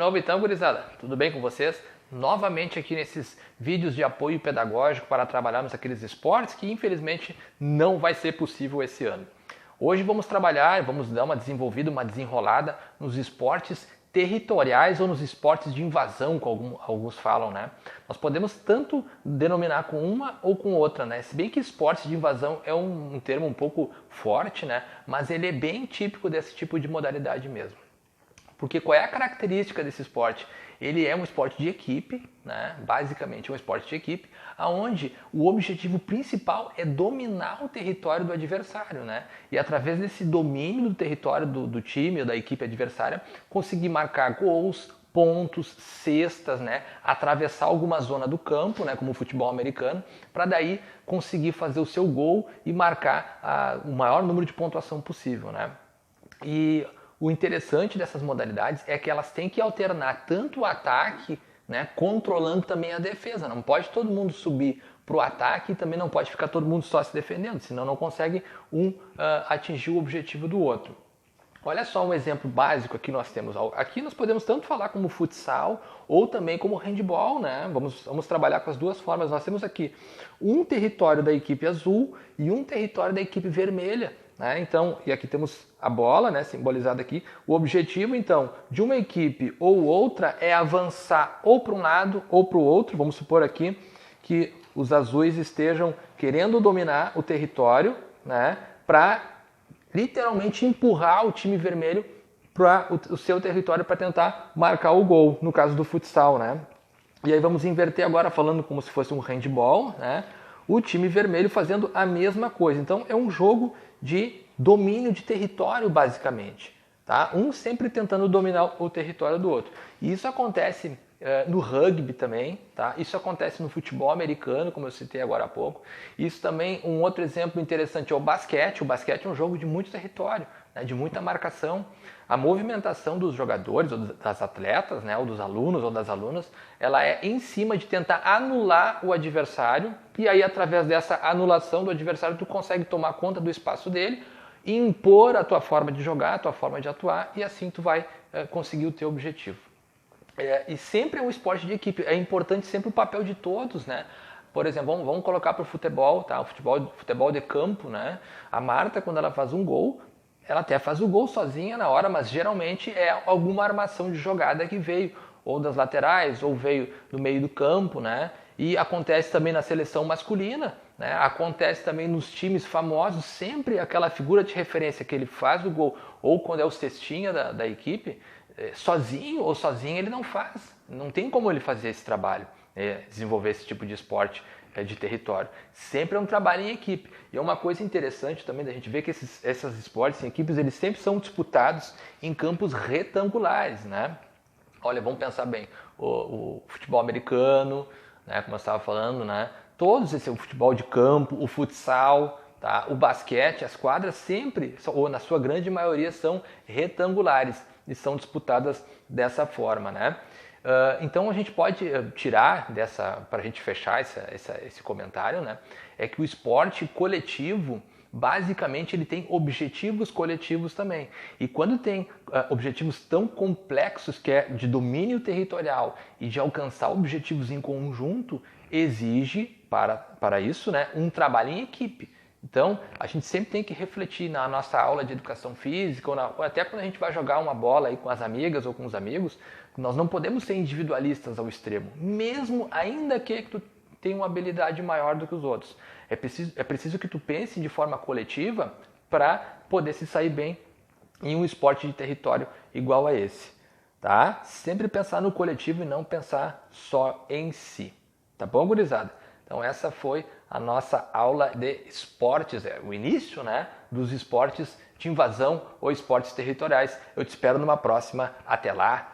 novo então, gurizada? Tudo bem com vocês? Novamente aqui nesses vídeos de apoio pedagógico para trabalharmos aqueles esportes que infelizmente não vai ser possível esse ano. Hoje vamos trabalhar, vamos dar uma desenvolvida, uma desenrolada nos esportes territoriais ou nos esportes de invasão, como alguns falam, né? Nós podemos tanto denominar com uma ou com outra, né? Se bem que esportes de invasão é um termo um pouco forte, né? Mas ele é bem típico desse tipo de modalidade mesmo. Porque qual é a característica desse esporte? Ele é um esporte de equipe, né? Basicamente é um esporte de equipe, onde o objetivo principal é dominar o território do adversário, né? E através desse domínio do território do time ou da equipe adversária, conseguir marcar gols, pontos, cestas, né? Atravessar alguma zona do campo, né? Como o futebol americano, para daí conseguir fazer o seu gol e marcar o maior número de pontuação possível, né? E o interessante dessas modalidades é que elas têm que alternar tanto o ataque, né, controlando também a defesa. Não pode todo mundo subir para o ataque e também não pode ficar todo mundo só se defendendo, senão não consegue atingir o objetivo do outro. Olha só um exemplo básico aqui nós temos. Aqui nós podemos tanto falar como futsal ou também como handball, né? Vamos trabalhar com as duas formas. Nós temos aqui um território da equipe azul e um território da equipe vermelha. Né? Então, e aqui temos a bola, né, simbolizada aqui. O objetivo, então, de uma equipe ou outra é avançar ou para um lado ou para o outro. Vamos supor aqui que os azuis estejam querendo dominar o território, né, para literalmente empurrar o time vermelho para o seu território para tentar marcar o gol, no caso do futsal, né? E aí vamos inverter agora falando como se fosse um handball, né? O time vermelho fazendo a mesma coisa. Então é um jogo de domínio de território, basicamente. Tá? Um sempre tentando dominar o território do outro. E isso acontece no rugby também, tá? Isso acontece no futebol americano, como eu citei agora há pouco. Isso também, um outro exemplo interessante é o basquete. O basquete é um jogo de muito território, né? De muita marcação. A movimentação dos jogadores, ou das atletas, né? Ou dos alunos ou das alunas, ela é em cima de tentar anular o adversário, e aí através dessa anulação do adversário tu consegue tomar conta do espaço dele, impor a tua forma de jogar, a tua forma de atuar, e assim tu vai conseguir o teu objetivo. E sempre é um esporte de equipe, é importante sempre o papel de todos, né? Por exemplo, vamos colocar para o futebol, tá? O futebol de campo, né? A Marta, quando ela faz um gol, ela até faz o gol sozinha na hora, mas geralmente é alguma armação de jogada que veio, ou das laterais, ou veio do meio do campo, né? E acontece também na seleção masculina, né? Acontece também nos times famosos, sempre aquela figura de referência que ele faz o gol, ou quando é o cestinha da equipe, sozinho ou sozinha ele não faz. Não tem como ele fazer esse trabalho, desenvolver esse tipo de esporte de território. Sempre é um trabalho em equipe. E é uma coisa interessante também da gente ver que esses esportes em equipes, eles sempre são disputados em campos retangulares, né? Olha, vamos pensar bem, o futebol americano, né, como eu estava falando, né? Todos esse o futebol de campo, o futsal, tá? O basquete, as quadras sempre, ou na sua grande maioria, são retangulares e são disputadas dessa forma, né? Então a gente pode tirar dessa, para a gente fechar esse comentário, né? É que o esporte coletivo, basicamente, ele tem objetivos coletivos também. E quando tem objetivos tão complexos, que é de domínio territorial e de alcançar objetivos em conjunto, exige para isso, né, um trabalho em equipe. Então, a gente sempre tem que refletir na nossa aula de educação física, ou até quando a gente vai jogar uma bola aí com as amigas ou com os amigos, nós não podemos ser individualistas ao extremo, mesmo ainda que tu tenha uma habilidade maior do que os outros. É preciso que tu pense de forma coletiva para poder se sair bem em um esporte de território igual a esse. Tá? Sempre pensar no coletivo e não pensar só em si. Tá bom, gurizada? Então essa foi a nossa aula de esportes, o início, né, dos esportes de invasão ou esportes territoriais. Eu te espero numa próxima. Até lá!